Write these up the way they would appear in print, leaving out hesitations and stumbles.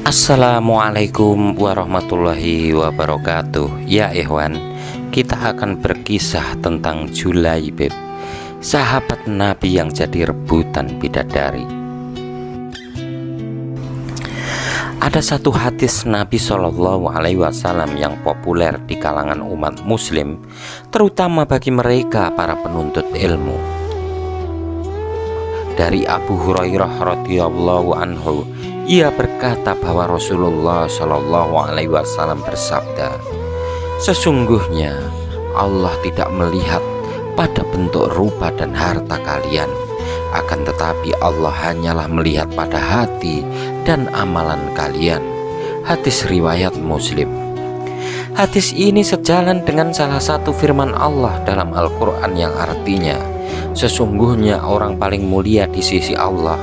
Assalamualaikum warahmatullahi wabarakatuh. Ya ikhwan, kita akan berkisah tentang Julaibib, sahabat Nabi yang jadi rebutan bidadari. Ada satu hadis Nabi SAW yang populer di kalangan umat muslim, terutama bagi mereka para penuntut ilmu. Dari Abu Hurairah radhiyallahu anhu, ia berkata bahwa Rasulullah SAW bersabda, "Sesungguhnya Allah tidak melihat pada bentuk rupa dan harta kalian, akan tetapi Allah hanyalah melihat pada hati dan amalan kalian." Hadis riwayat Muslim. Hadis ini sejalan dengan salah satu firman Allah dalam Al-Quran yang artinya, "Sesungguhnya orang paling mulia di sisi Allah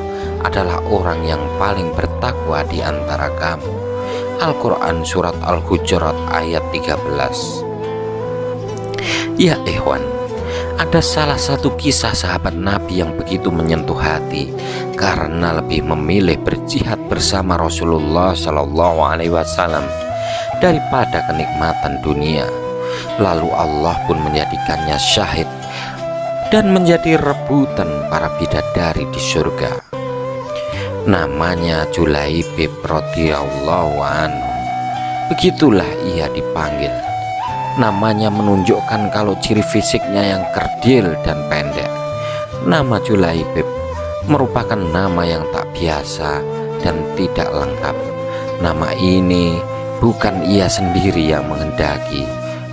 adalah orang yang paling bertakwa di antara kamu." Al-Quran Surat Al-Hujurat ayat 13. Ya ikhwan, ada salah satu kisah sahabat Nabi yang begitu menyentuh hati karena lebih memilih berjihad bersama Rasulullah SAW daripada kenikmatan dunia. Lalu Allah pun menjadikannya syahid dan menjadi rebutan para bidadari di surga. Namanya Julaibib radhiyallahu anhu. Begitulah ia dipanggil. Namanya menunjukkan kalau ciri fisiknya yang kerdil dan pendek. Nama Julaibib merupakan nama yang tak biasa dan tidak lengkap. Nama ini bukan ia sendiri yang menghendaki,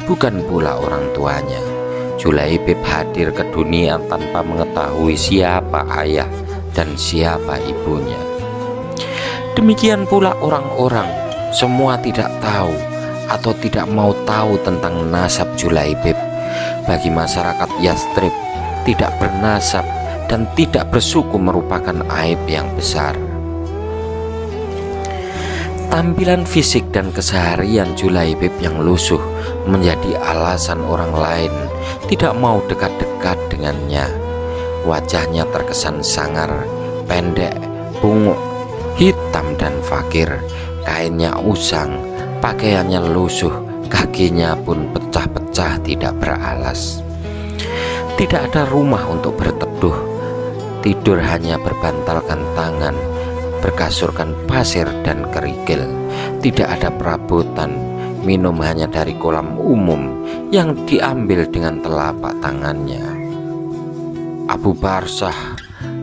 bukan pula orang tuanya. Julaibib hadir ke dunia tanpa mengetahui siapa ayah dan siapa ibunya. Demikian pula orang-orang, semua tidak tahu atau tidak mau tahu tentang nasab Julaibib. Bagi masyarakat Yastrib, tidak bernasab dan tidak bersuku merupakan aib yang besar. Tampilan fisik dan keseharian Julaibib yang lusuh menjadi alasan orang lain tidak mau dekat-dekat dengannya. Wajahnya terkesan sangar, pendek, bunguk, hitam dan fakir. Kainnya usang, pakaiannya lusuh, kakinya pun pecah-pecah tidak beralas. Tidak ada rumah untuk berteduh, tidur hanya berbantalkan tangan, berkasurkan pasir dan kerikil. Tidak ada perabotan, minum hanya dari kolam umum yang diambil dengan telapak tangannya. Abu Barsah,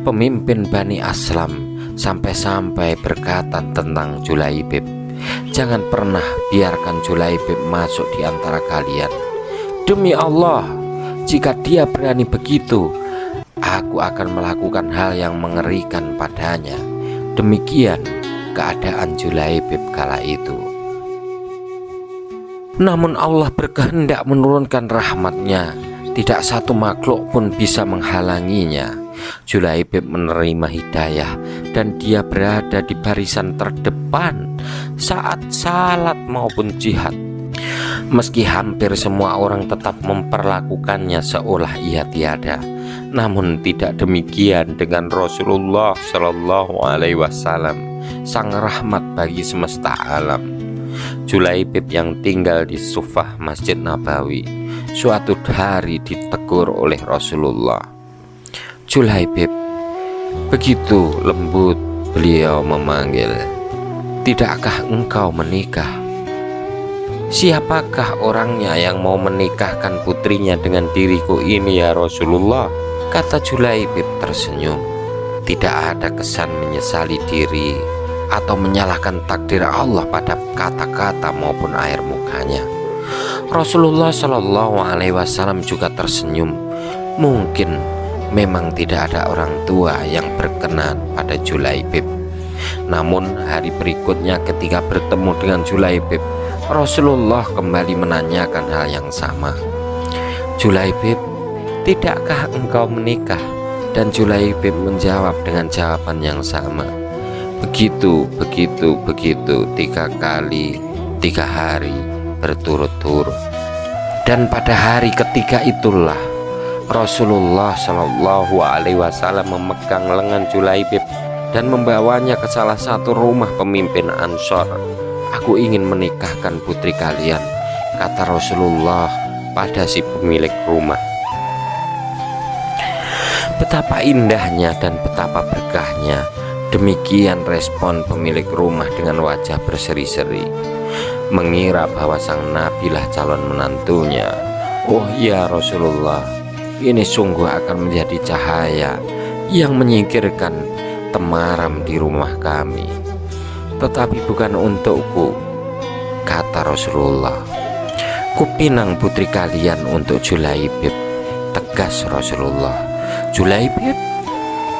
pemimpin Bani Aslam, sampai-sampai berkata tentang Julaibib, "Jangan pernah biarkan Julaibib masuk di antara kalian. Demi Allah, jika dia berani begitu, aku akan melakukan hal yang mengerikan padanya." Demikian keadaan Julaibib kala itu. Namun Allah berkehendak menurunkan rahmatnya, tidak satu makhluk pun bisa menghalanginya. Julaibib menerima hidayah dan dia berada di barisan terdepan saat salat maupun jihad. Meski hampir semua orang tetap memperlakukannya seolah ia tiada, namun tidak demikian dengan Rasulullah SAW, sang rahmat bagi semesta alam. Julaibib yang tinggal di Sufah Masjid Nabawi suatu hari ditegur oleh Rasulullah. "Julaibib," begitu lembut beliau memanggil, "tidakkah engkau menikah?" "Siapakah orangnya yang mau menikahkan putrinya dengan diriku ini ya Rasulullah?" kata Julaibib tersenyum. Tidak ada kesan menyesali diri atau menyalahkan takdir Allah pada kata-kata maupun air mukanya. Rasulullah SAW juga tersenyum. Mungkin memang tidak ada orang tua yang berkenan pada Julaibib. Namun hari berikutnya ketika bertemu dengan Julaibib, Rasulullah kembali menanyakan hal yang sama. "Julaibib, tidakkah engkau menikah?" Dan Julaibib menjawab dengan jawaban yang sama. Begitu 3 kali 3 hari berturut-turut. Dan pada hari ketiga itulah Rasulullah SAW memegang lengan Julaibib dan membawanya ke salah satu rumah pemimpin Ansor. Aku ingin menikahkan putri kalian, kata Rasulullah pada si pemilik rumah. Betapa indahnya dan betapa berkahnya. Demikian respon pemilik rumah dengan wajah berseri-seri, mengira bahwa sang nabi lah calon menantunya. Oh ya Rasulullah, ini sungguh akan menjadi cahaya yang menyingkirkan temaram di rumah kami. Tetapi bukan untukku, kata Rasulullah. Kupinang putri kalian untuk Julaibib, tegas Rasulullah. Julaibib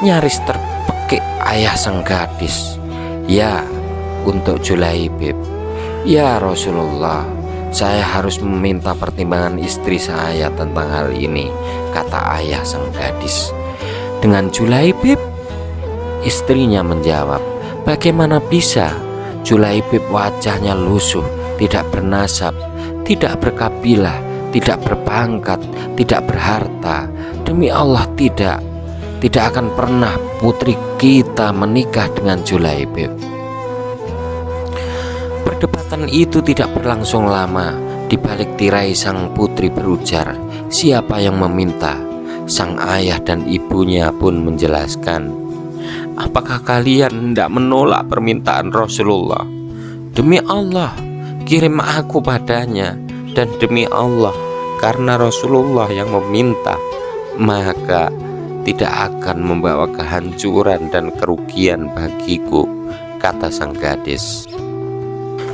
nyaris terpekik ayah sang gadis. Ya, untuk Julaibib. Ya Rasulullah, saya harus meminta pertimbangan istri saya tentang hal ini, kata ayah sang gadis. Dengan Julaibib, istrinya menjawab, bagaimana bisa? Julaibib wajahnya lusuh, tidak bernasab, tidak berkabilah, tidak berpangkat, tidak berharta. Demi Allah tidak akan pernah putri kita menikah dengan Julaibib. Perdebatan itu tidak berlangsung lama. Di balik tirai sang putri berujar, siapa yang meminta? Sang ayah dan ibunya pun menjelaskan, apakah kalian tidak menolak permintaan Rasulullah? Demi Allah, kirim aku padanya. Dan demi Allah, karena Rasulullah yang meminta, maka tidak akan membawa kehancuran dan kerugian bagiku, kata sang gadis.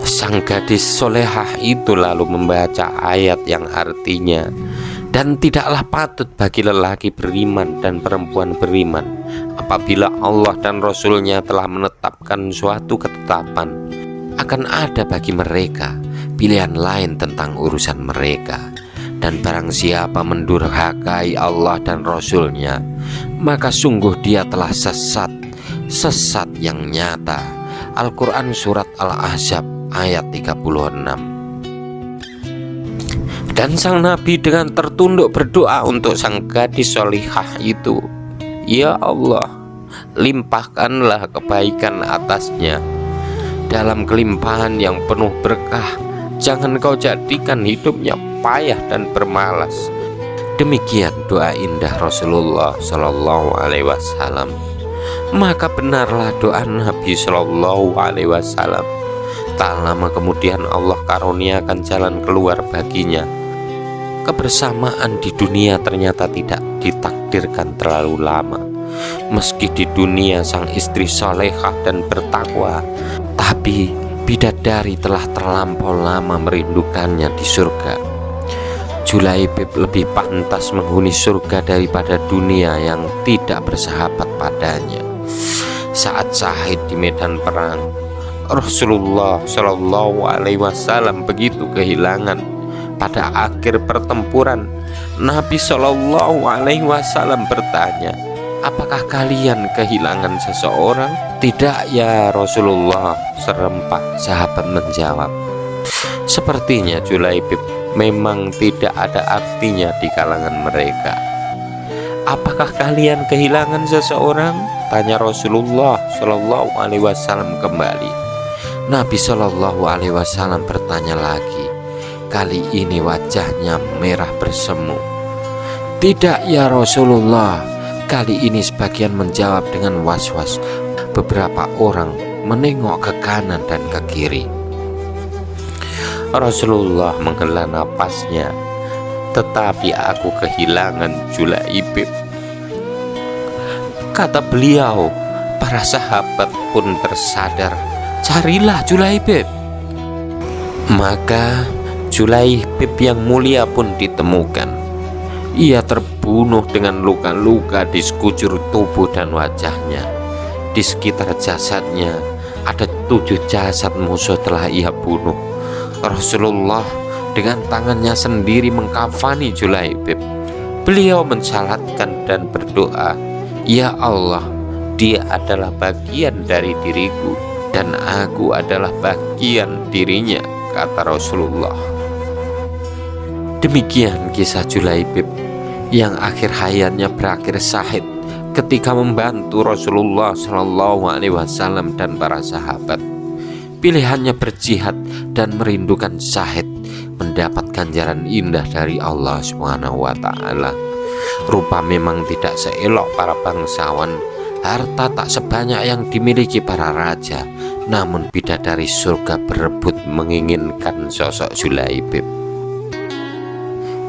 Sang gadis solehah itu lalu membaca ayat yang artinya, dan tidaklah patut bagi lelaki beriman dan perempuan beriman apabila Allah dan Rasulnya telah menetapkan suatu ketetapan, akan ada bagi mereka pilihan lain tentang urusan mereka. Dan barang siapa mendurhakai Allah dan Rasulnya, maka sungguh dia telah sesat yang nyata. Al-Quran Surat Al-Ahzab ayat 36. Dan sang Nabi dengan tertunduk berdoa untuk sang gadis solihah itu, ya Allah, limpahkanlah kebaikan atasnya dalam kelimpahan yang penuh berkah. Jangan kau jadikan hidupnya payah dan bermalas. Demikian doa indah Rasulullah Shallallahu Alaihi Wasallam. Maka benarlah doa Nabi Shallallahu Alaihi Wasallam. Tak lama kemudian Allah karuniakan jalan keluar baginya. Kebersamaan di dunia ternyata tidak ditakdirkan terlalu lama. Meski di dunia sang istri salehah dan bertakwa, tapi bidadari telah terlampau lama merindukannya di surga. Julaibib lebih pantas menghuni surga daripada dunia yang tidak bersahabat padanya. Saat syahid di medan perang, Rasulullah Shallallahu Alaihi Wasallam begitu kehilangan. Pada akhir pertempuran, Nabi Shallallahu Alaihi Wasallam bertanya, apakah kalian kehilangan seseorang? Tidak ya Rasulullah, serempak sahabat menjawab. Sepertinya Julaibib memang tidak ada artinya di kalangan mereka. Apakah kalian kehilangan seseorang? Tanya Rasulullah Shallallahu Alaihi Wasallam kembali. Nabi Shallallahu Alaihi Wasallam bertanya lagi. Kali ini wajahnya merah bersemu. Tidak ya Rasulullah. Kali ini sebagian menjawab dengan was-was. Beberapa orang menengok ke kanan dan ke kiri. Rasulullah menghela napasnya. Tetapi aku kehilangan Julaibib, kata beliau. Para sahabat pun tersadar. Carilah Julaibib. Maka Julaibib yang mulia pun ditemukan. Ia terbunuh dengan luka-luka di sekujur tubuh dan wajahnya. Di sekitar jasadnya ada 7 jasad musuh telah ia bunuh. Rasulullah dengan tangannya sendiri mengkafani Julaibib. Beliau mensalatkan dan berdoa, ya Allah, dia adalah bagian dari diriku dan aku adalah bagian dirinya, kata Rasulullah. Demikian kisah Julaibib yang akhir hayatnya berakhir syahid ketika membantu Rasulullah Shallallahu Alaihi Wasallam dan para sahabat. Pilihannya berjihad dan merindukan syahid, mendapat ganjaran indah dari Allah Subhanahu wa Ta'ala. Rupa memang tidak seelok para bangsawan, harta tak sebanyak yang dimiliki para raja, namun bidadari surga berebut menginginkan sosok Julaibib.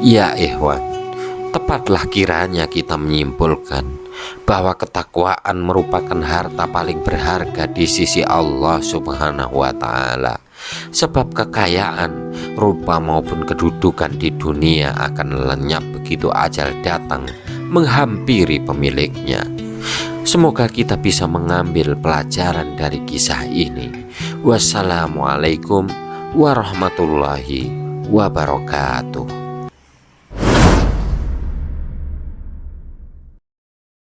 Ya ikhwan, tepatlah kiranya kita menyimpulkan bahwa ketakwaan merupakan harta paling berharga di sisi Allah Subhanahu wa Ta'ala. Sebab kekayaan, rupa maupun kedudukan di dunia akan lenyap begitu ajal datang menghampiri pemiliknya. Semoga kita bisa mengambil pelajaran dari kisah ini. Wassalamualaikum warahmatullahi wabarakatuh.